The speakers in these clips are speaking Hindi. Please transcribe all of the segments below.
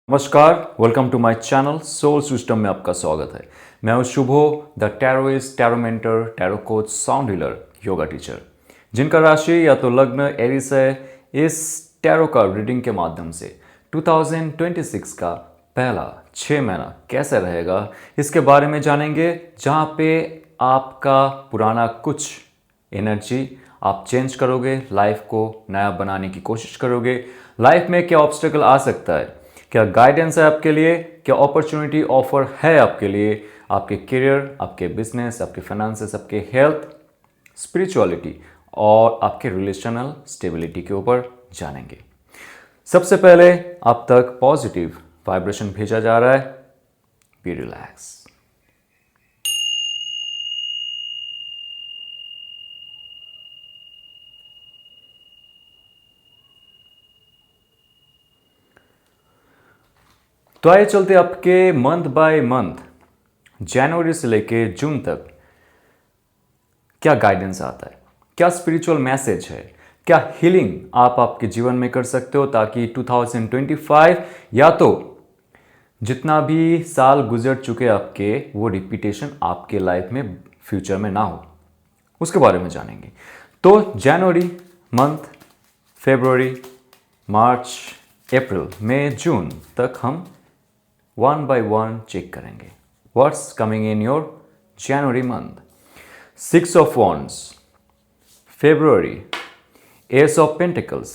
नमस्कार, welcome to my channel soul system में आपका स्वागत है। मैं हूं Shubho, the tarotist, tarot mentor, tarot coach, sound healer, yoga teacher, जिनका राशि या तो लग्न एरिस है। इस टैरो कार्ड रीडिंग के माध्यम से 2026 का पहला 6 महीना कैसे रहेगा इसके बारे में जानेंगे, जहां पे आपका पुराना कुछ एनर्जी आप चेंज करोगे, लाइफ को नया बनाने की कोशिश करोगे। लाइफ में क्या ऑब्स्टेकल आ सकता है, क्या गाइडेंस है आपके लिए, क्या अपॉर्चुनिटी ऑफर है आपके लिए, आपके करियर, आपके बिजनेस, आपके फाइनेंसेस, आपके हेल्थ, स्पिरिचुअलिटी और आपके रिलेशनल स्टेबिलिटी के ऊपर जानेंगे। सबसे पहले आप तक पॉजिटिव वाइब्रेशन भेजा जा रहा है। Be relax. तो आइए चलते आपके मंथ बाय मंथ, जनवरी से लेके जून तक क्या गाइडेंस आता है, क्या स्पिरिचुअल मैसेज है, क्या हीलिंग आप आपके जीवन में कर सकते हो, ताकि 2025 या तो जितना भी साल गुजर चुके आपके वो रिपीटेशन आपके लाइफ में फ्यूचर में ना हो, उसके बारे में जानेंगे। तो जनवरी मंथ, फरवरी, मार्च, अप्रैल, मई, जून तक हम वन बाय वन चेक करेंगे। What's coming in your January month? 6 of Wands, February, Ace of Pentacles,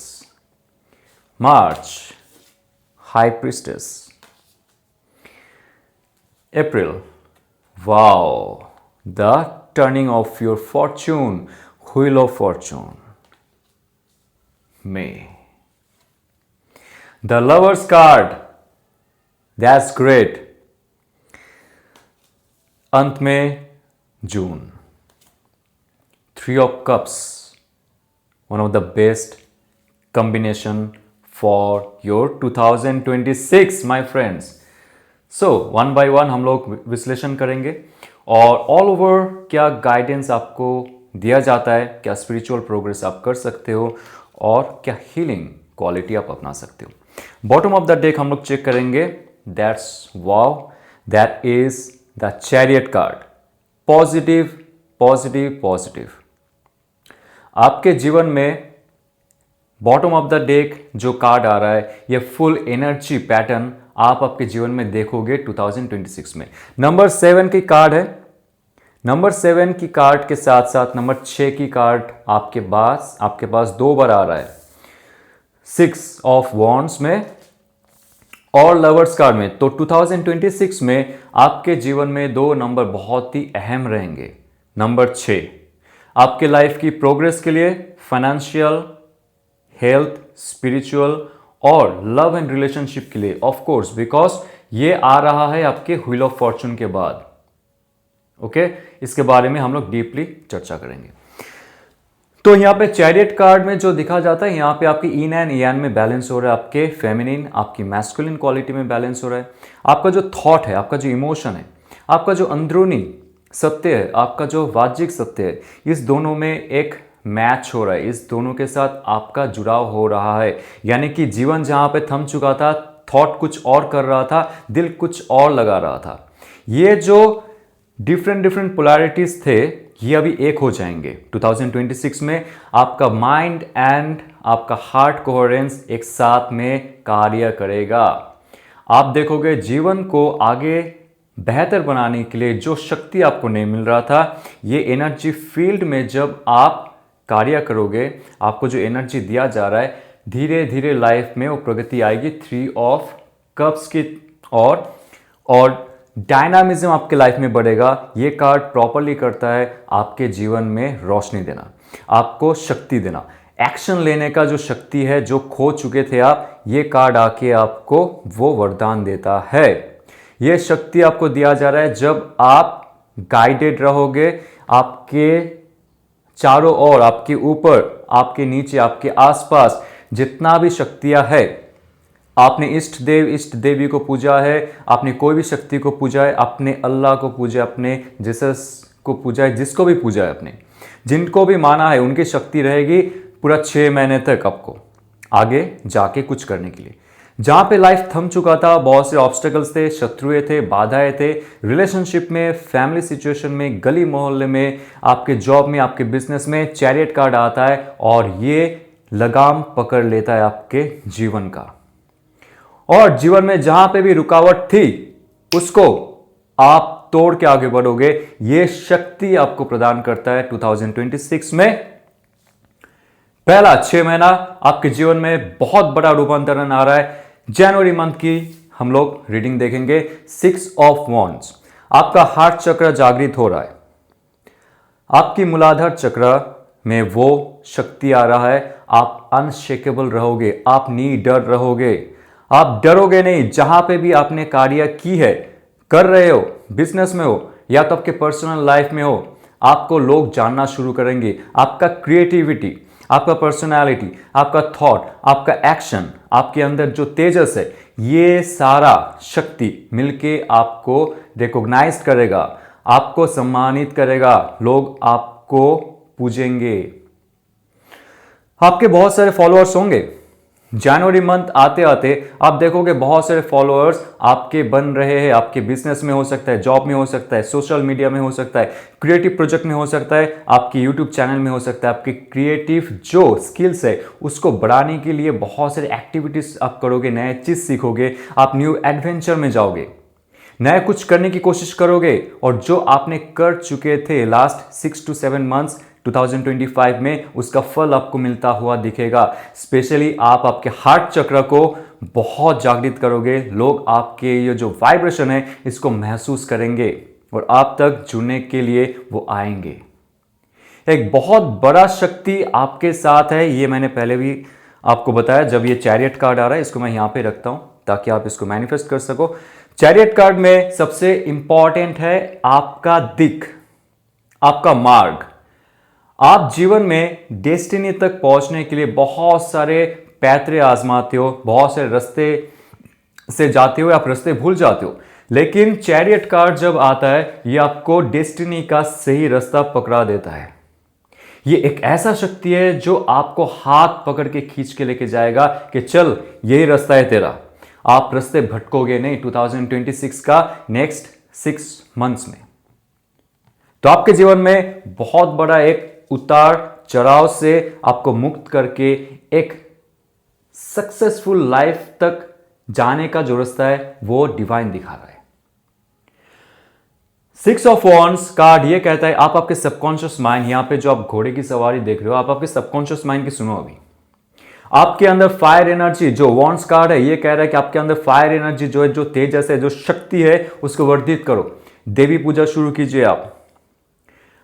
March, High Priestess, April, wow, the turning of your fortune, Wheel of Fortune, May, the Lover's card, that's great, अंत में जून, Three of Cups, one of the best combination for your 2026, my friends. So one by one हम लोग विश्लेषण करेंगे और ऑल ओवर क्या गाइडेंस आपको दिया जाता है, क्या स्पिरिचुअल प्रोग्रेस आप कर सकते हो और क्या हीलिंग क्वालिटी आप अपना सकते हो। बॉटम ऑफ द डेक हम लोग चेक करेंगे। That's wow, that is the chariot card. Positive positive positive. आपके जीवन में बॉटम ऑफ द डेक जो कार्ड आ रहा है, ये फुल एनर्जी पैटर्न आप आपके जीवन में देखोगे 2026 में। नंबर 7 की कार्ड है। नंबर 7 की कार्ड के साथ साथ नंबर 6 की कार्ड आपके पास 2 बार आ रहा है, 6 ऑफ वॉन्ड्स में और लवर्स कार्ड में। तो 2026 में आपके जीवन में 2 नंबर बहुत ही अहम रहेंगे। नंबर 6 आपके लाइफ की प्रोग्रेस के लिए, फाइनेंशियल, हेल्थ, स्पिरिचुअल और लव एंड रिलेशनशिप के लिए, ऑफ कोर्स, बिकॉज ये आ रहा है आपके व्हील ऑफ फॉर्चून के बाद। ओके, इसके बारे में हम लोग डीपली चर्चा करेंगे। तो यहाँ पे चैरियट कार्ड में जो दिखा जाता है, यहाँ पे आपकी इन एंड यान में बैलेंस हो रहा है, आपके फेमिनिन, आपकी मैस्कुलिन क्वालिटी में बैलेंस हो रहा है। आपका जो थॉट है, आपका जो इमोशन है, आपका जो अंदरूनी सत्य है, आपका जो वाजिक सत्य है, इस दोनों में एक मैच हो रहा है, इस दोनों के साथ आपका जुड़ाव हो रहा है। यानी कि जीवन जहां पे थम चुका था, थॉट कुछ और कर रहा था, दिल कुछ और लगा रहा था, ये जो डिफरेंट पोलैरिटीज थे, ये अभी एक हो जाएंगे 2026 में। आपका माइंड एंड आपका हार्ट कोहेरेंस एक साथ में कार्य करेगा। आप देखोगे जीवन को आगे बेहतर बनाने के लिए जो शक्ति आपको नहीं मिल रहा था, ये एनर्जी फील्ड में जब आप कार्य करोगे, आपको जो एनर्जी दिया जा रहा है, धीरे धीरे लाइफ में वो प्रगति आएगी। 3 ऑफ कप्स की और डायनामिज्म आपके लाइफ में बढ़ेगा। ये कार्ड प्रॉपरली करता है आपके जीवन में रोशनी देना, आपको शक्ति देना, एक्शन लेने का जो शक्ति है, जो खो चुके थे आप, ये कार्ड आके आपको वो वरदान देता है। ये शक्ति आपको दिया जा रहा है जब आप गाइडेड रहोगे। आपके चारों ओर, आपके ऊपर, आपके नीचे, आपके आसपास जितना भी शक्तियां है, आपने इष्ट देव इष्ट देवी को पूजा है, आपने कोई भी शक्ति को पूजा है, अपने अल्लाह को पूजा, अपने जीसस को पूजा है, जिसको भी पूजा है, अपने जिनको भी माना है, उनकी शक्ति रहेगी पूरा 6 महीने तक आपको आगे जाके कुछ करने के लिए। जहां पे लाइफ थम चुका था, बहुत से ऑब्स्टेकल्स थे, शत्रुए थे, बाधाएं थे, रिलेशनशिप में, फैमिली सिचुएशन में, गली मोहल्ले में, आपके जॉब में, आपके बिजनेस में, चैरियट कार्ड आता है और ये लगाम पकड़ लेता है आपके जीवन का। और जीवन में जहां पे भी रुकावट थी उसको आप तोड़ के आगे बढ़ोगे, ये शक्ति आपको प्रदान करता है 2026 में। पहला 6 महीना आपके जीवन में बहुत बड़ा रूपांतरण आ रहा है। जनवरी मंथ की हम लोग रीडिंग देखेंगे। 6 ऑफ वॉन्ड्स, आपका हार्ट चक्र जागृत हो रहा है। आपकी मूलाधार चक्र में वो शक्ति आ रहा है, आप अनशेकेबल रहोगे, आप निडर रहोगे, आप डरोगे नहीं। जहां पे भी आपने कार्य की है, कर रहे हो, बिजनेस में हो या तो आपके पर्सनल लाइफ में हो, आपको लोग जानना शुरू करेंगे। आपका क्रिएटिविटी, आपका पर्सनालिटी, आपका थॉट, आपका एक्शन, आपके अंदर जो तेजस है, ये सारा शक्ति मिलके आपको रिकॉग्नाइज करेगा, आपको सम्मानित करेगा, लोग आपको पूजेंगे। आपके बहुत सारे फॉलोअर्स होंगे। जनवरी मंथ आते आते आप देखोगे बहुत सारे फॉलोअर्स आपके बन रहे हैं। आपके बिजनेस में हो सकता है, जॉब में हो सकता है, सोशल मीडिया में हो सकता है, क्रिएटिव प्रोजेक्ट में हो सकता है, आपके यूट्यूब चैनल में हो सकता है। आपके क्रिएटिव जो स्किल्स है उसको बढ़ाने के लिए बहुत सारे एक्टिविटीज आप करोगे, नए चीज सीखोगे, आप न्यू एडवेंचर में जाओगे, नया कुछ करने की कोशिश करोगे। और जो आपने कर चुके थे लास्ट 6 to 7 मंथ्स 2025 में, उसका फल आपको मिलता हुआ दिखेगा। स्पेशली आप आपके हार्ट चक्र को बहुत जागृत करोगे। लोग आपके ये जो वाइब्रेशन है इसको महसूस करेंगे और आप तक जुड़ने के लिए वो आएंगे। एक बहुत बड़ा शक्ति आपके साथ है, ये मैंने पहले भी आपको बताया। जब ये चैरियट कार्ड आ रहा है, इसको मैं यहां पे रखता हूं ताकि आप इसको मैनिफेस्ट कर सको। चैरियट कार्ड में सबसे इंपॉर्टेंट है आपका दिक, आपका मार्ग। आप जीवन में डेस्टिनी तक पहुंचने के लिए बहुत सारे पैतरे आजमाते हो, बहुत सारे रास्ते से जाते हो, आप रास्ते भूल जाते हो। लेकिन चैरियट कार्ड जब आता है, ये आपको डेस्टिनी का सही रास्ता पकड़ा देता है। ये एक ऐसा शक्ति है जो आपको हाथ पकड़ के खींच के लेके जाएगा कि चल यही रास्ता है तेरा। आप रास्ते भटकोगे नहीं 2026 का नेक्स्ट 6 मंथ्स में। तो आपके जीवन में बहुत बड़ा एक उतार चढ़ाव से आपको मुक्त करके एक सक्सेसफुल लाइफ तक जाने का जो रास्ता है वो डिवाइन दिखा रहा है। 6 ऑफ वॉन्ड्स कार्ड ये कहता है आप आपके सबकॉन्शियस माइंड, यहां पे जो आप घोड़े की सवारी देख रहे हो, आप आपके सबकॉन्शियस माइंड की सुनो। अभी आपके अंदर फायर एनर्जी, जो वॉन्ड्स कार्ड है ये कह रहा है कि आपके अंदर फायर एनर्जी जो है, जो तेजस है, जो शक्ति है, उसको वर्धित करो। देवी पूजा शुरू कीजिए।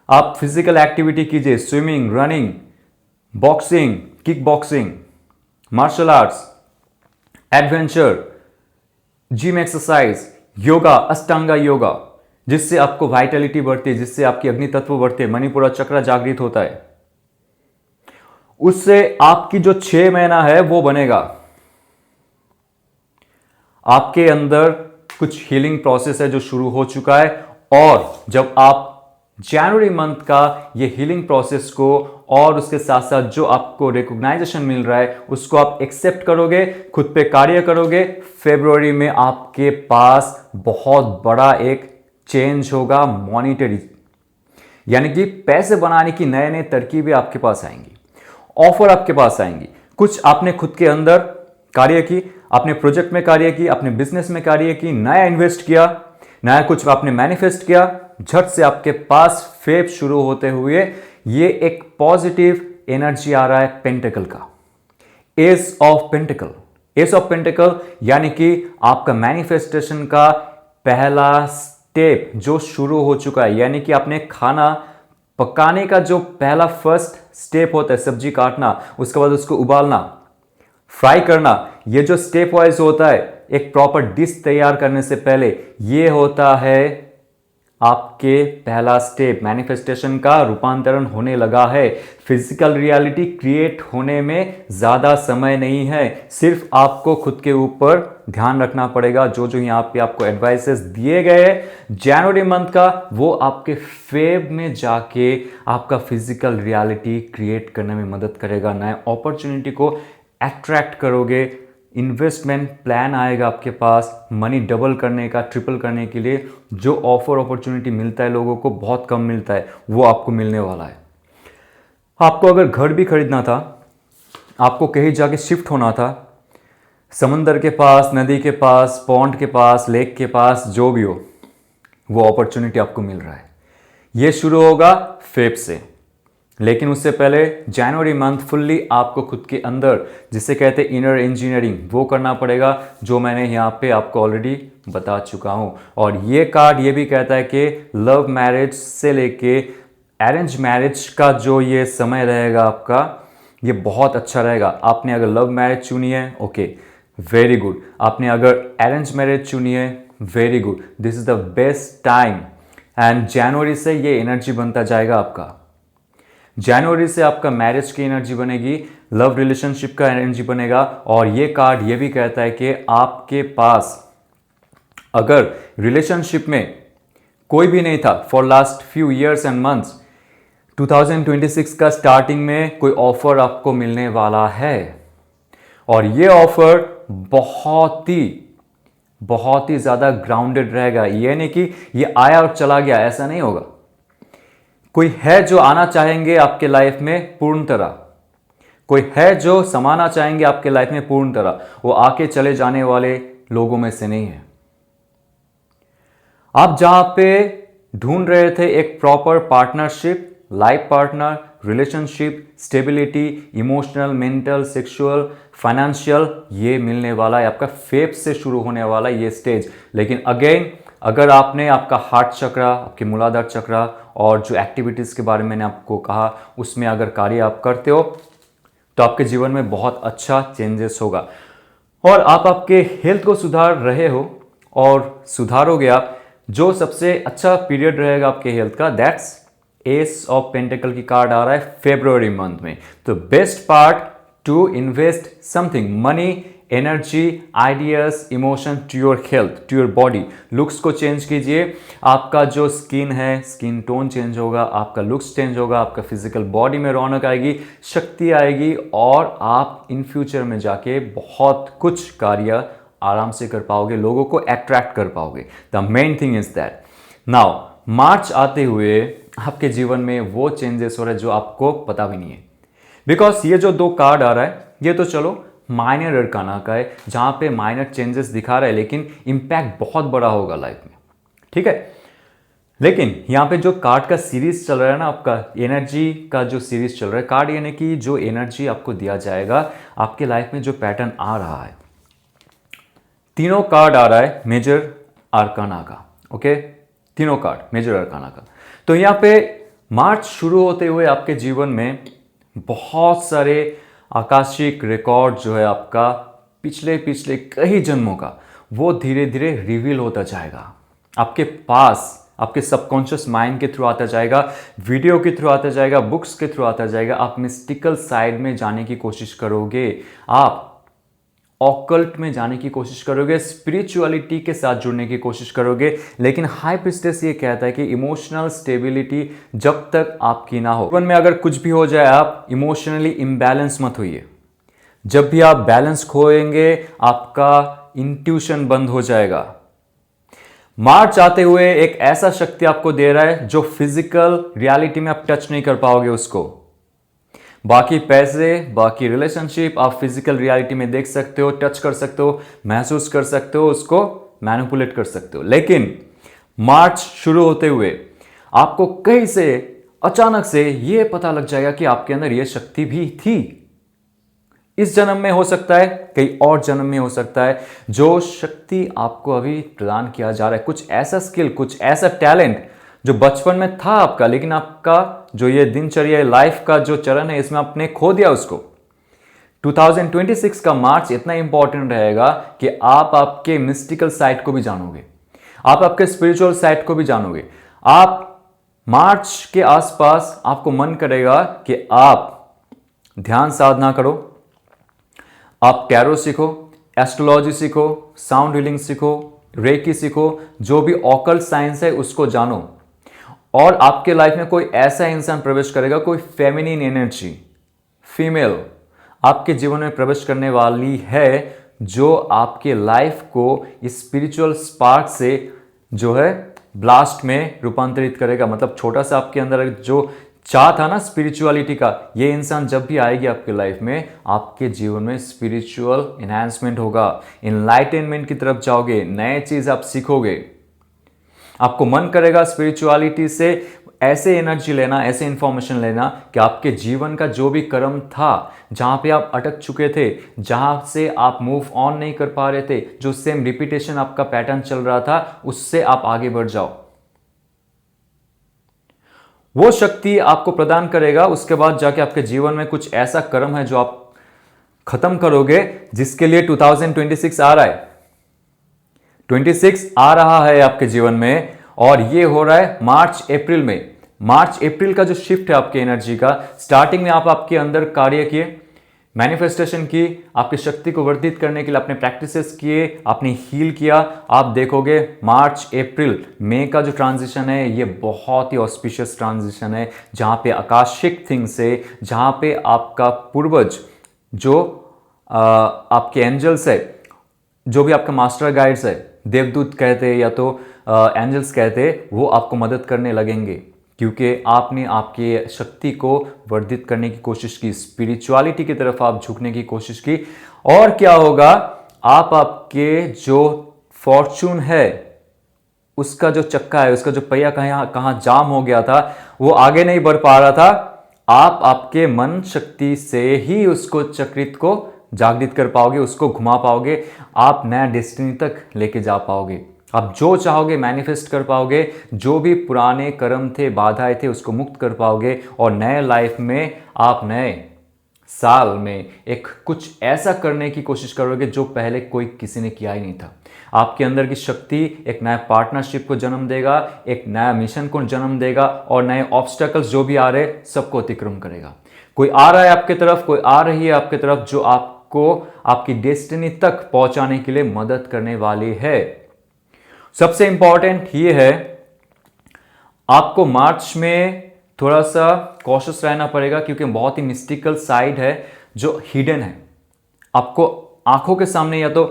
आप फिजिकल एक्टिविटी कीजिए, swimming, running, boxing, kick boxing, martial arts, adventure, gym exercise, yoga, Ashtanga yoga, जिससे आपको वाइटलिटी बढ़ती है, जिससे आपकी अग्नि तत्व बढ़ते हैं, मणिपुरा चक्र जागृत होता है। उससे आपकी जो 6 महीना है वो बनेगा। आपके अंदर कुछ हीलिंग प्रोसेस है जो शुरू हो चुका है, और जब आप जनवरी मंथ का ये हीलिंग प्रोसेस को और उसके साथ साथ जो आपको रिकॉग्नाइजेशन मिल रहा है उसको आप एक्सेप्ट करोगे, खुद पे कार्य करोगे, फरवरी में आपके पास बहुत बड़ा एक चेंज होगा। मॉनिटरी यानी कि पैसे बनाने की नए नए तरकीबें आपके पास आएंगी, ऑफर आपके पास आएंगी। कुछ आपने खुद के अंदर कार्य की, अपने प्रोजेक्ट में कार्य की, अपने बिजनेस में कार्य की, नया इन्वेस्ट किया, नया कुछ आपने मैनिफेस्ट किया, झट से आपके पास फेब शुरू होते हुए ये एक पॉजिटिव एनर्जी आ रहा है पेंटिकल का। S of pentacle, S of pentacle यानी कि आपका मैनिफेस्टेशन का पहला स्टेप जो शुरू हो चुका है। यानी कि आपने खाना पकाने का जो पहला फर्स्ट स्टेप होता है, सब्जी काटना, उसके बाद उसको उबालना, फ्राई करना, ये जो स्टेप वाइज होता है एक प्रॉपर डिश तैयार करने से पहले, ये होता है आपके पहला स्टेप। मैनिफेस्टेशन का रूपांतरण होने लगा है। फिजिकल रियलिटी क्रिएट होने में ज्यादा समय नहीं है, सिर्फ आपको खुद के ऊपर ध्यान रखना पड़ेगा। जो जो यहां पे आपको एडवाइसेस दिए गए जनवरी मंथ का, वो आपके फेब में जाके आपका फिजिकल रियलिटी क्रिएट करने में मदद करेगा। नए अपॉर्चुनिटी को अट्रैक्ट करोगे, इन्वेस्टमेंट प्लान आएगा आपके पास मनी डबल करने का, ट्रिपल करने के लिए। जो ऑफर अपॉर्चुनिटी मिलता है लोगों को, बहुत कम मिलता है, वो आपको मिलने वाला है। आपको अगर घर भी खरीदना था, आपको कहीं जाके शिफ्ट होना था, समंदर के पास, नदी के पास, पॉन्ड के पास, लेक के पास, जो भी हो, वो अपॉर्चुनिटी आपको मिल रहा है। ये शुरू होगा फेब से, लेकिन उससे पहले जनवरी मंथ फुल्ली आपको खुद के अंदर, जिसे कहते हैं इनर इंजीनियरिंग, वो करना पड़ेगा, जो मैंने यहाँ पे आपको ऑलरेडी बता चुका हूँ। और ये कार्ड ये भी कहता है कि लव मैरिज से लेके अरेंज मैरिज का जो ये समय रहेगा आपका, ये बहुत अच्छा रहेगा। आपने अगर लव मैरिज चुनी है, ओके, वेरी गुड। आपने अगर अरेंज मैरिज चुनी है, very good, this is the best time. And जनवरी से ये एनर्जी बनता जाएगा आपका। जनवरी से आपका मैरिज की एनर्जी बनेगी, लव रिलेशनशिप का एनर्जी बनेगा। और ये कार्ड ये भी कहता है कि आपके पास अगर रिलेशनशिप में कोई भी नहीं था for last few years and months, 2026 का स्टार्टिंग में कोई ऑफर आपको मिलने वाला है। और ये ऑफर बहुत ही ज्यादा ग्राउंडेड रहेगा। ये नहीं कि ये आया और चला गया, ऐसा नहीं होगा। कोई है जो आना चाहेंगे आपके लाइफ में पूर्ण तरह, कोई है जो समाना चाहेंगे आपके लाइफ में पूर्ण तरह, वो आके चले जाने वाले लोगों में से नहीं है। आप जहां पे ढूंढ रहे थे एक proper partnership, life partner, relationship, stability, emotional, mental, sexual, financial, ये मिलने वाला है। आपका फेब से शुरू होने वाला ये स्टेज। लेकिन अगेन, अगर आपने आपका हार्ट चक्रा, आपके मूलाधार चक्रा और जो एक्टिविटीज के बारे में मैंने आपको कहा, उसमें अगर कार्य आप करते हो, तो आपके जीवन में बहुत अच्छा चेंजेस होगा। और आप आपके हेल्थ को सुधार रहे हो और सुधारोगे आप, जो सबसे अच्छा पीरियड रहेगा आपके हेल्थ का, दैट्स एस ऑफ पेंटिकल की कार्ड आ रहा है फेब्रुअरी मंथ में। तो best part to invest something, money, energy, ideas, emotion to your health, to your body. Looks को चेंज कीजिए। आपका जो स्किन है, स्किन टोन चेंज होगा, आपका लुक्स चेंज होगा, आपका फिजिकल बॉडी में रौनक आएगी, शक्ति आएगी, और आप इन फ्यूचर में जाके बहुत कुछ कार्य आराम से कर पाओगे, लोगों को अट्रैक्ट कर पाओगे। The main thing is that now मार्च आते हुए आपके जीवन में वो चेंजेस हो रहे हैं जो आपको पता भी नहीं है। बिकॉज ये जो दो कार्ड आ रहा है, ये तो चलो माइनर अरकाना का है, जहां पे माइनर चेंजेस दिखा रहा है, लेकिन इंपैक्ट बहुत बड़ा होगा लाइफ में, ठीक है। लेकिन यहां पे जो कार्ड का सीरीज चल रहा है ना, आपका एनर्जी का जो सीरीज चल रहा है, कार्ड यानी कि जो एनर्जी आपको दिया जाएगा, आपके लाइफ में जो पैटर्न आ रहा है, तीनों कार्ड आ रहा है मेजर आर्काना का, ओके, तीनों कार्ड मेजर आर्काना का। तो यहां पे मार्च शुरू होते हुए आपके जीवन में बहुत सारे आकाशिक रिकॉर्ड जो है आपका पिछले कई जन्मों का, वो धीरे धीरे रिवील होता जाएगा आपके पास, आपके सबकॉन्शियस माइंड के थ्रू आता जाएगा, वीडियो के थ्रू आता जाएगा, बुक्स के थ्रू आता जाएगा। आप मिस्टिकल साइड में जाने की कोशिश करोगे, आप ऑकल्ट में जाने की कोशिश करोगे, स्पिरिचुअलिटी के साथ जुड़ने की कोशिश करोगे। लेकिन हाई प्रीस्टेस ये कहता है कि इमोशनल स्टेबिलिटी जब तक आपकी ना हो, जीवन में अगर कुछ भी हो जाए, आप इमोशनली इम्बैलेंस मत होइए। जब भी आप बैलेंस खोएंगे, आपका इंट्यूशन बंद हो जाएगा। मार्च आते हुए एक ऐसा शक्ति आपको दे रहा है जो फिजिकल रियलिटी में आप टच नहीं कर पाओगे उसको। बाकी पैसे, बाकी रिलेशनशिप आप फिजिकल रियलिटी में देख सकते हो, टच कर सकते हो, महसूस कर सकते हो, उसको मैनिपुलेट कर सकते हो। लेकिन मार्च शुरू होते हुए आपको कहीं से अचानक से यह पता लग जाएगा कि आपके अंदर यह शक्ति भी थी। इस जन्म में हो सकता है, कई और जन्म में हो सकता है। जो शक्ति आपको अभी प्रदान किया जा रहा है, कुछ ऐसा स्किल, कुछ ऐसा टैलेंट जो बचपन में था आपका, लेकिन आपका जो ये दिनचर्या, लाइफ का जो चरण है, इसमें आपने खो दिया उसको। 2026 का मार्च इतना इंपॉर्टेंट रहेगा कि आप आपके मिस्टिकल साइड को भी जानोगे, आप आपके स्पिरिचुअल साइड को भी जानोगे। आप मार्च के आसपास आपको मन करेगा कि आप ध्यान साधना करो, आप टैरो सीखो, एस्ट्रोलॉजी सीखो, साउंड हीलिंग सीखो, रेकी सीखो, जो भी ऑकल्ट साइंस है उसको जानो। और आपके लाइफ में कोई ऐसा इंसान प्रवेश करेगा, कोई फेमिनिन एनर्जी, फीमेल आपके जीवन में प्रवेश करने वाली है, जो आपके लाइफ को स्पिरिचुअल स्पार्क से जो है ब्लास्ट में रूपांतरित करेगा। मतलब छोटा सा आपके अंदर जो चाह था ना स्पिरिचुअलिटी का, ये इंसान जब भी आएगी आपके लाइफ में, आपके जीवन में स्पिरिचुअल एनहांसमेंट होगा, इनलाइटनमेंट की तरफ जाओगे, नए चीज आप सीखोगे। आपको मन करेगा स्पिरिचुअलिटी से ऐसे एनर्जी लेना, ऐसे इंफॉर्मेशन लेना कि आपके जीवन का जो भी कर्म था, जहां पे आप अटक चुके थे, जहां से आप मूव ऑन नहीं कर पा रहे थे, जो सेम रिपीटेशन आपका पैटर्न चल रहा था, उससे आप आगे बढ़ जाओ। वो शक्ति आपको प्रदान करेगा। उसके बाद जाके आपके जीवन में कुछ ऐसा कर्म है जो आप खत्म करोगे, जिसके लिए 2026 आ रहा है। 26 आ रहा है आपके जीवन में, और ये हो रहा है मार्च अप्रैल में। मार्च अप्रैल का जो शिफ्ट है आपके एनर्जी का, स्टार्टिंग में आप आपके अंदर कार्य किए, मैनिफेस्टेशन की, आपकी शक्ति को वर्धित करने के लिए आपने प्रैक्टिसेस किए, आपने हील किया। आप देखोगे मार्च अप्रैल मई का जो ट्रांजिशन है, ये बहुत ही ऑस्पिशियस ट्रांजिशन है, जहां पे आकाशिक थिंग से, जहां पे आपका पूर्वज जो आपके एंजल्स है, जो भी आपका मास्टर गाइड्स है, देवदूत कहते हैं या तो एंजल्स कहते हैं, वो आपको मदद करने लगेंगे, क्योंकि आपने आपकी शक्ति को वर्धित करने की कोशिश की, स्पिरिचुअलिटी की तरफ आप झुकने की कोशिश की। और क्या होगा, आप आपके जो फॉर्चून है, उसका जो चक्का है, उसका जो पहिया कहां कहां जाम हो गया था, वो आगे नहीं बढ़ पा रहा था, आप आपके मन शक्ति से ही उसको चक्रित को जागृत कर पाओगे, उसको घुमा पाओगे, आप नया डेस्टिनी तक लेके जा पाओगे। आप जो चाहोगे मैनिफेस्ट कर पाओगे, जो भी पुराने कर्म थे, बाधाएं थे, उसको मुक्त कर पाओगे, और नए लाइफ में आप नए साल में एक कुछ ऐसा करने की कोशिश करोगे जो पहले कोई किसी ने किया ही नहीं था। आपके अंदर की शक्ति एक नया पार्टनरशिप को जन्म देगा, एक नया मिशन को जन्म देगा, और नए ऑब्स्टेकल्स जो भी आ रहे सबको अतिक्रम करेगा। कोई आ रहा है आपके तरफ, कोई आ रही है आपके तरफ, जो आपको आपकी डेस्टिनी तक पहुंचाने के लिए मदद करने वाली है। सबसे इंपॉर्टेंट ये है, आपको मार्च में थोड़ा सा कॉशियस रहना पड़ेगा, क्योंकि बहुत ही मिस्टिकल साइड है जो हिडन है। आपको आंखों के सामने या तो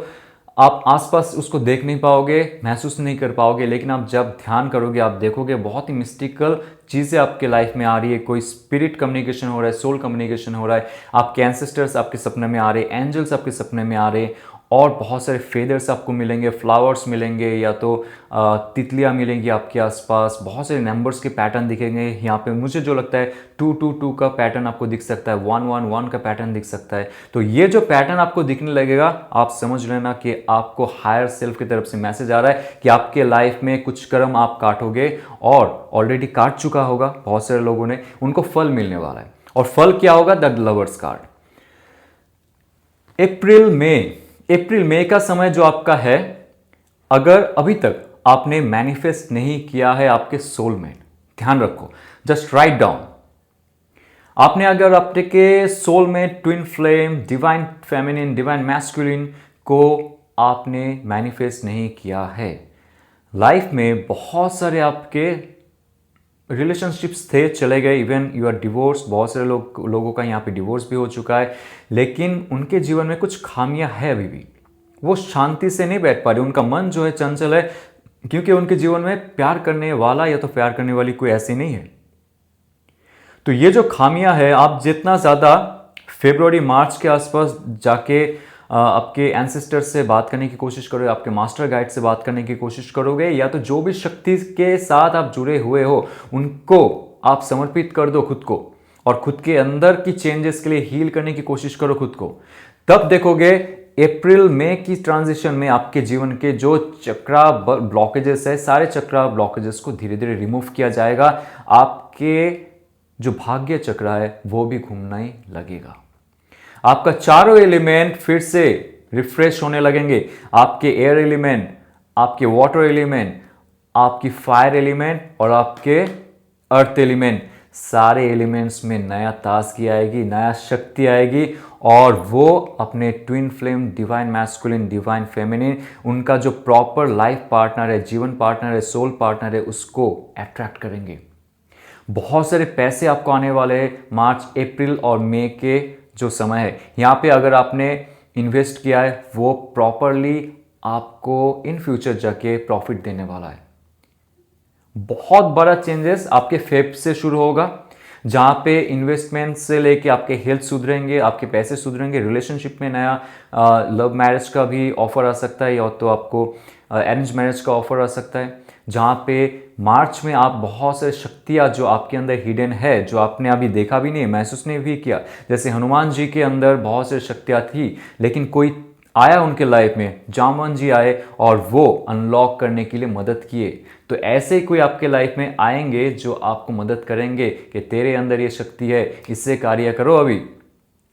आप आसपास उसको देख नहीं पाओगे, महसूस नहीं कर पाओगे, लेकिन आप जब ध्यान करोगे, आप देखोगे बहुत ही मिस्टिकल चीज़ें आपके लाइफ में आ रही है। कोई स्पिरिट कम्युनिकेशन हो रहा है, सोल कम्युनिकेशन हो रहा है, आपके एंसेस्टर्स आपके सपने में आ रहे, एंजल्स आपके सपने में आ रहे, और बहुत सारे फेदर्स आपको मिलेंगे, फ्लावर्स मिलेंगे, या तो तितलियां मिलेंगी आपके आसपास, बहुत सारे नंबर्स के पैटर्न दिखेंगे। यहाँ पे मुझे जो लगता है 222 का पैटर्न आपको दिख सकता है, 111 का पैटर्न दिख सकता है। तो ये जो पैटर्न आपको दिखने लगेगा, आप समझ लेना कि आपको हायर सेल्फ की तरफ से मैसेज आ रहा है कि आपके लाइफ में कुछ कर्म आप काटोगे, और ऑलरेडी काट चुका होगा बहुत सारे लोगों ने, उनको फल मिलने वाला है। और फल क्या होगा? The lovers card. अप्रैल मई का समय जो आपका है, अगर अभी तक आपने मैनिफेस्ट नहीं किया है आपके सोलमेट, ध्यान रखो, जस्ट राइट डाउन। आपने अगर आपके soulmate, twin flame, divine feminine, divine masculine को आपने मैनिफेस्ट नहीं किया है, लाइफ में बहुत सारे आपके रिलेशनशिप्स थे, चले गए, इवन यू आर डिवोर्स, बहुत सारे लोगों का यहाँ पे डिवोर्स भी हो चुका है, लेकिन उनके जीवन में कुछ खामियां है अभी भी। वो शांति से नहीं बैठ पा रहे, उनका मन जो है चंचल है, क्योंकि उनके जीवन में प्यार करने वाला या तो प्यार करने वाली कोई ऐसी नहीं है। तो ये जो खामियां है, आप जितना ज़्यादा फरवरी मार्च के आसपास जाके आपके एंसेस्टर से बात करने की कोशिश करोगे, आपके मास्टर गाइड से बात करने की कोशिश करोगे, या तो जो भी शक्ति के साथ आप जुड़े हुए हो उनको आप समर्पित कर दो खुद को, और खुद के अंदर की चेंजेस के लिए हील करने की कोशिश करो खुद को, तब देखोगे अप्रैल मई की ट्रांजिशन में आपके जीवन के जो चक्रा ब्लॉकेजेस है, सारे चक्रा ब्लॉकेजेस को धीरे धीरे रिमूव किया जाएगा। आपके जो भाग्य चक्र है वो भी घूमना ही लगेगा। आपका चारों एलिमेंट फिर से रिफ्रेश होने लगेंगे। आपके एयर एलिमेंट, आपके वाटर एलिमेंट, आपकी फायर एलिमेंट और आपके अर्थ एलिमेंट, सारे एलिमेंट्स में नया ताजगी आएगी, नया शक्ति आएगी, और वो अपने twin flame, divine masculine, divine feminine, उनका जो प्रॉपर लाइफ पार्टनर है, जीवन पार्टनर है, सोल पार्टनर है, उसको अट्रैक्ट करेंगे। बहुत सारे पैसे आपको आने वाले हैं मार्च, अप्रैल और मई के जो समय है। यहाँ पे अगर आपने इन्वेस्ट किया है वो प्रॉपरली आपको इन फ्यूचर जाके प्रॉफिट देने वाला है। बहुत बड़ा चेंजेस आपके फेब से शुरू होगा, जहां पे इन्वेस्टमेंट से लेके आपके हेल्थ सुधरेंगे, आपके पैसे सुधरेंगे, रिलेशनशिप में नया लव मैरिज का भी ऑफर आ सकता है, या तो आपको अरेंज मैरिज का ऑफर आ सकता है, जहां पे मार्च में आप बहुत सारी शक्तियां जो आपके अंदर हिडन है, जो आपने अभी देखा भी नहीं, महसूस नहीं भी किया, जैसे हनुमान जी के अंदर बहुत सारी शक्तियां थी, लेकिन कोई आया उनके लाइफ में, जामवन जी आए और वो अनलॉक करने के लिए मदद किए। तो ऐसे ही कोई आपके लाइफ में आएंगे जो आपको मदद करेंगे कि तेरे अंदर ये शक्ति है, इससे कार्य करो अभी,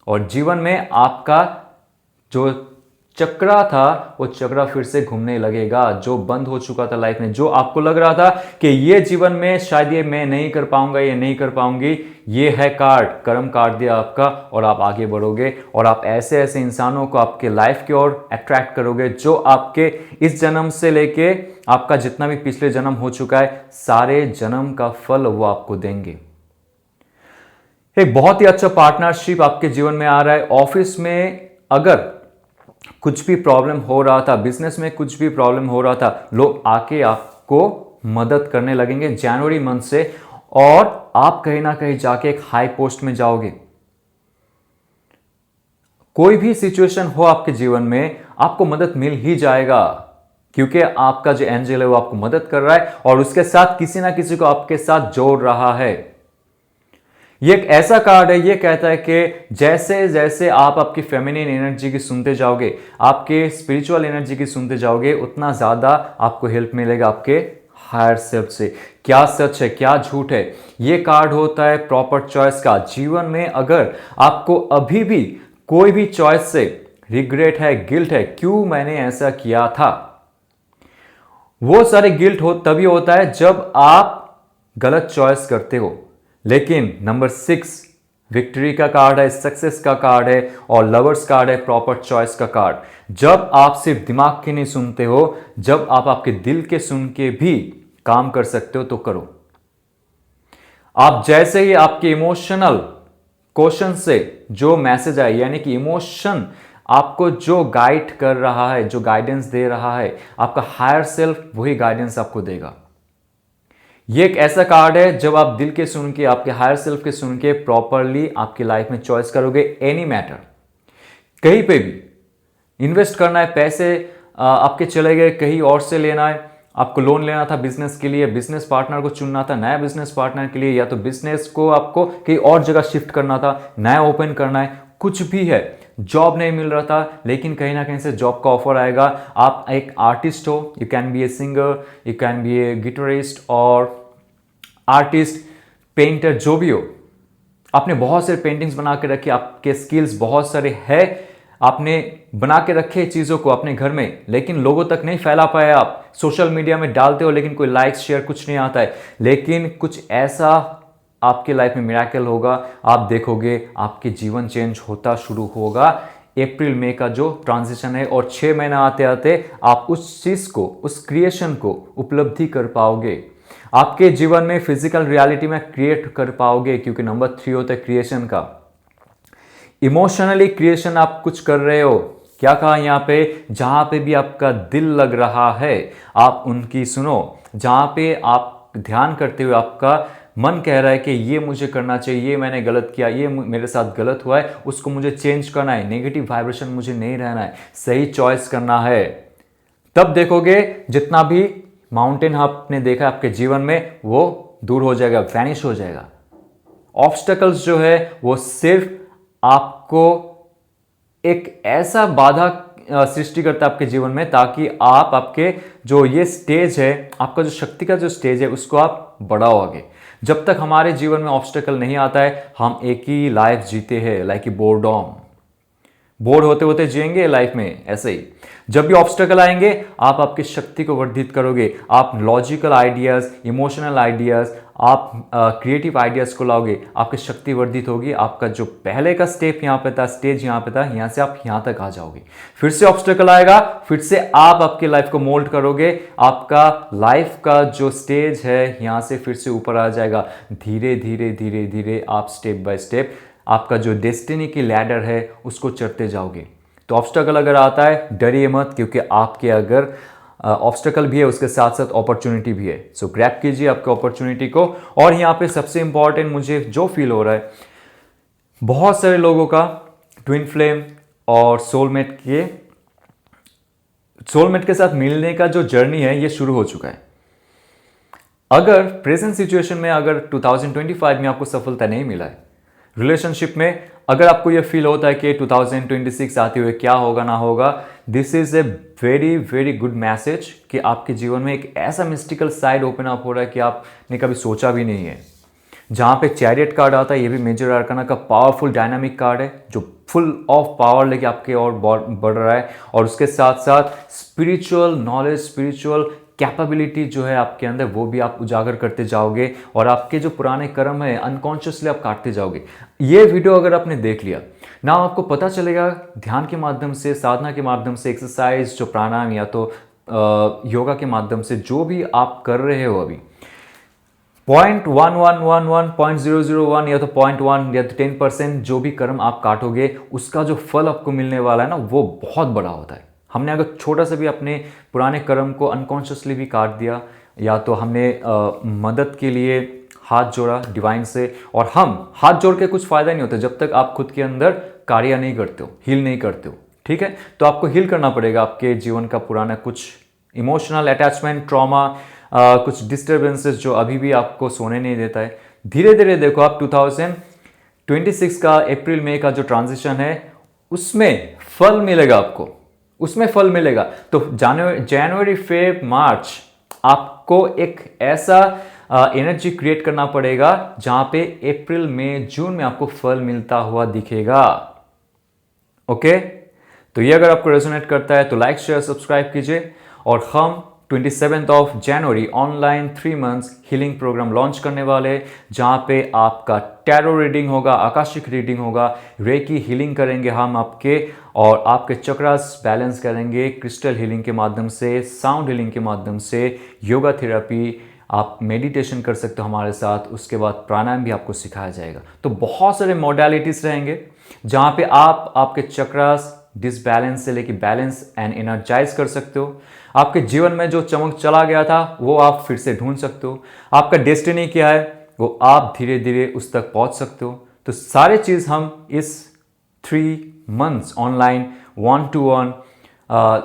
और जीवन में आपका जो चक्रा था वो चक्रा फिर से घूमने लगेगा। जो बंद हो चुका था लाइफ में, जो आपको लग रहा था कि ये जीवन में शायद ये मैं नहीं कर पाऊंगा, ये नहीं कर पाऊंगी, ये है कार्ड, कर्म काट दिया आपका, और आप आगे बढ़ोगे और आप ऐसे ऐसे इंसानों को आपके लाइफ की ओर अट्रैक्ट करोगे जो आपके इस जन्म से लेके आपका जितना भी पिछले जन्म हो चुका है सारे जन्म का फल वो आपको देंगे। एक बहुत ही अच्छा पार्टनरशिप आपके जीवन में आ रहा है। ऑफिस में अगर कुछ भी प्रॉब्लम हो रहा था, बिजनेस में कुछ भी प्रॉब्लम हो रहा था, लोग आके आपको मदद करने लगेंगे जनवरी मंथ से, और आप कहीं ना कहीं जाके एक हाई पोस्ट में जाओगे। कोई भी सिचुएशन हो आपके जीवन में आपको मदद मिल ही जाएगा, क्योंकि आपका जो एंजल है वो आपको मदद कर रहा है और उसके साथ किसी ना किसी को आपके साथ जोड़ रहा है। ये एक ऐसा कार्ड है, ये कहता है कि जैसे जैसे आप आपकी फेमिनिन एनर्जी की सुनते जाओगे, आपके स्पिरिचुअल एनर्जी की सुनते जाओगे, उतना ज्यादा आपको हेल्प मिलेगा आपके हायर सेल्फ से। क्या सच है क्या झूठ है, ये कार्ड होता है प्रॉपर चॉइस का। जीवन में अगर आपको अभी भी कोई भी चॉइस से रिग्रेट है, गिल्ट है, क्यों मैंने ऐसा किया था, वो सारे गिल्ट तभी होता है जब आप गलत चॉइस करते हो। लेकिन नंबर 6 विक्ट्री का कार्ड है, सक्सेस का कार्ड है, और लवर्स कार्ड है, प्रॉपर चॉइस का कार्ड। जब आप सिर्फ दिमाग की नहीं सुनते हो, जब आप आपके दिल के सुन के भी काम कर सकते हो तो करो। आप जैसे ही आपके इमोशनल क्वेश्चन से जो मैसेज आए, यानी कि इमोशन आपको जो गाइड कर रहा है, जो गाइडेंस दे रहा है, आपका हायर सेल्फ वही गाइडेंस आपको देगा। ये एक ऐसा कार्ड है जब आप दिल के सुन के, आपके हायर सेल्फ के सुन के प्रॉपरली आपकी लाइफ में चॉइस करोगे, एनी मैटर, कहीं पे भी इन्वेस्ट करना है, पैसे आपके चले गए कहीं और से लेना है, आपको लोन लेना था बिजनेस के लिए, बिजनेस पार्टनर को चुनना था नया बिजनेस पार्टनर के लिए, या तो बिजनेस को आपको कहीं और जगह शिफ्ट करना था, नया ओपन करना है, कुछ भी है, जॉब नहीं मिल रहा था लेकिन कहीं ना कहीं से जॉब का ऑफर आएगा। आप एक आर्टिस्ट हो, you can be a singer, you can be A guitarist और आर्टिस्ट, पेंटर, जो भी हो, आपने बहुत सारे पेंटिंग्स बना के रखे, आपके स्किल्स बहुत सारे हैं, आपने बना के रखे चीज़ों को अपने घर में, लेकिन लोगों तक नहीं फैला पाए। आप सोशल मीडिया में डालते हो लेकिन कोई लाइक्स शेयर कुछ नहीं आता है, लेकिन कुछ ऐसा आपके लाइफ में मिरेकल होगा, आप देखोगे आपके जीवन चेंज होता शुरू होगा। अप्रैल मई का जो ट्रांजिशन है, और 6 महीना आते आते आप उस चीज़ को, उस क्रिएशन को उपलब्धि कर पाओगे, आपके जीवन में फिजिकल रियलिटी में क्रिएट कर पाओगे, क्योंकि नंबर 3 होता है क्रिएशन का। इमोशनली क्रिएशन आप कुछ कर रहे हो, क्या कहा यहाँ पे, जहां पे भी आपका दिल लग रहा है आप उनकी सुनो, जहां पे आप ध्यान करते हुए आपका मन कह रहा है कि ये मुझे करना चाहिए, ये मैंने गलत किया, ये मेरे साथ गलत हुआ है, उसको मुझे चेंज करना है, नेगेटिव वाइब्रेशन मुझे नहीं रहना है, सही चॉइस करना है, तब देखोगे जितना भी माउंटेन आपने देखा आपके जीवन में वो दूर हो जाएगा, वैनिश हो जाएगा। ऑब्स्टेकल्स जो है वो सिर्फ आपको एक ऐसा बाधा सृष्टि करता है आपके जीवन में, ताकि आप आपके जो ये स्टेज है, आपका जो शक्ति का जो स्टेज है, उसको आप बढ़ाओ आगे। जब तक हमारे जीवन में ऑब्स्टेकल नहीं आता है, हम एक ही लाइफ जीते हैं, लाइक ए बोरडॉम, बोर होते होते जिएंगे लाइफ में ऐसे ही। जब भी ऑब्स्टेकल आएंगे आप आपकी शक्ति को वर्धित करोगे, आप लॉजिकल आइडियाज, इमोशनल आइडियाज, आप क्रिएटिव आइडियाज को लाओगे, आपकी शक्ति वर्धित होगी, आपका जो पहले का स्टेप यहाँ पे था, स्टेज यहाँ पे था, यहाँ से आप यहाँ तक आ जाओगे। फिर से ऑब्स्टेकल आएगा, फिर से आप आपकी लाइफ को मोल्ड करोगे, आपका लाइफ का जो स्टेज है यहाँ से फिर से ऊपर आ जाएगा। धीरे धीरे धीरे धीरे आप स्टेप बाय स्टेप आपका जो डेस्टिनी की लैडर है उसको चढ़ते जाओगे। तो ऑब्स्टकल अगर आता है डरिए मत, क्योंकि आपके अगर ऑब्स्टकल भी है उसके साथ साथ अपॉर्चुनिटी भी है। सो ग्रैब कीजिए आपके अपॉर्चुनिटी को। और यहाँ पे सबसे इंपॉर्टेंट मुझे जो फील हो रहा है, बहुत सारे लोगों का ट्विन फ्लेम और सोलमेट के साथ मिलने का जो जर्नी है ये शुरू हो चुका है। अगर प्रेजेंट सिचुएशन में अगर 2025 में आपको सफलता नहीं मिला है रिलेशनशिप में, अगर आपको यह फील होता है कि 2026 आते हुए क्या होगा ना होगा, this is a very very good message कि आपके जीवन में एक ऐसा मिस्टिकल साइड ओपन अप हो रहा है कि आपने कभी सोचा भी नहीं है। जहां पे चैरियट कार्ड आता है, ये भी मेजर आर्काना का पावरफुल डायनामिक कार्ड है जो फुल ऑफ पावर लेके आपके और बढ़ रहा है। और उसके साथ साथ स्पिरिचुअल नॉलेज, स्पिरिचुअल कैपेबिलिटी जो है आपके अंदर, वो भी आप उजागर करते जाओगे और आपके जो पुराने कर्म है अनकॉन्शियसली आप काटते जाओगे। ये वीडियो अगर आपने देख लिया ना, आपको पता चलेगा ध्यान के माध्यम से, साधना के माध्यम से, एक्सरसाइज जो प्राणायाम या तो योगा के माध्यम से जो भी आप कर रहे हो अभी, 0.1111 0.001 या तो 0.1 या तो 10% जो भी कर्म आप काटोगे उसका जो फल आपको मिलने वाला है ना, वो बहुत बड़ा होता है। हमने अगर छोटा सा भी अपने पुराने कर्म को अनकॉन्शियसली भी काट दिया, या तो हमने मदद के लिए हाथ जोड़ा डिवाइन से, और हम हाथ जोड़ के कुछ फायदा नहीं होता जब तक आप खुद के अंदर कार्य नहीं करते हो, हील नहीं करते हो। ठीक है, तो आपको हील करना पड़ेगा आपके जीवन का पुराना कुछ इमोशनल अटैचमेंट, ट्रॉमा, कुछ डिस्टर्बेंसेस जो अभी भी आपको सोने नहीं देता है। धीरे धीरे देखो आप 2026 का अप्रैल मई का जो ट्रांजिशन है उसमें फल मिलेगा आपको, उसमें फल मिलेगा। तो जनवरी फेब मार्च आपको एक ऐसा एनर्जी क्रिएट करना पड़ेगा जहां पे अप्रैल मई जून में आपको फल मिलता हुआ दिखेगा। ओके, तो ये अगर आपको रेजोनेट करता है तो लाइक शेयर सब्सक्राइब कीजिए। और हम 27 ऑफ जनवरी online 3 months healing program launch करने वाले, जहां पे आपका टैरो रीडिंग होगा, आकाशिक रीडिंग होगा, रेकी हीलिंग करेंगे हम आपके, और आपके चक्रास बैलेंस करेंगे क्रिस्टल हीलिंग के माध्यम से, साउंड हीलिंग के माध्यम से, योगा थेरेपी, आप मेडिटेशन कर सकते हो हमारे साथ। उसके बाद प्राणायाम भी आपको सिखाया जाएगा। तो बहुत सारे मॉडलिटीज रहेंगे जहां पे आप आपके चक्रास डिसबैलेंस से लेके बैलेंस एंड एनर्जाइज कर सकते हो। आपके जीवन में जो चमक चला गया था वो आप फिर से ढूंढ सकते हो। आपका डेस्टिनी क्या है वो आप धीरे धीरे उस तक पहुंच सकते हो। तो सारे चीज हम इस 3 months online 1-to-1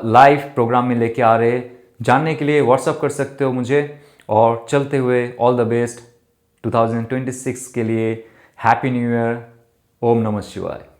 live programme में लेके आ रहे हैं। जानने के लिए व्हाट्सअप कर सकते हो मुझे। और चलते हुए ऑल द बेस्ट 2026 के लिए। Happy new year. ओम नमः शिवाय।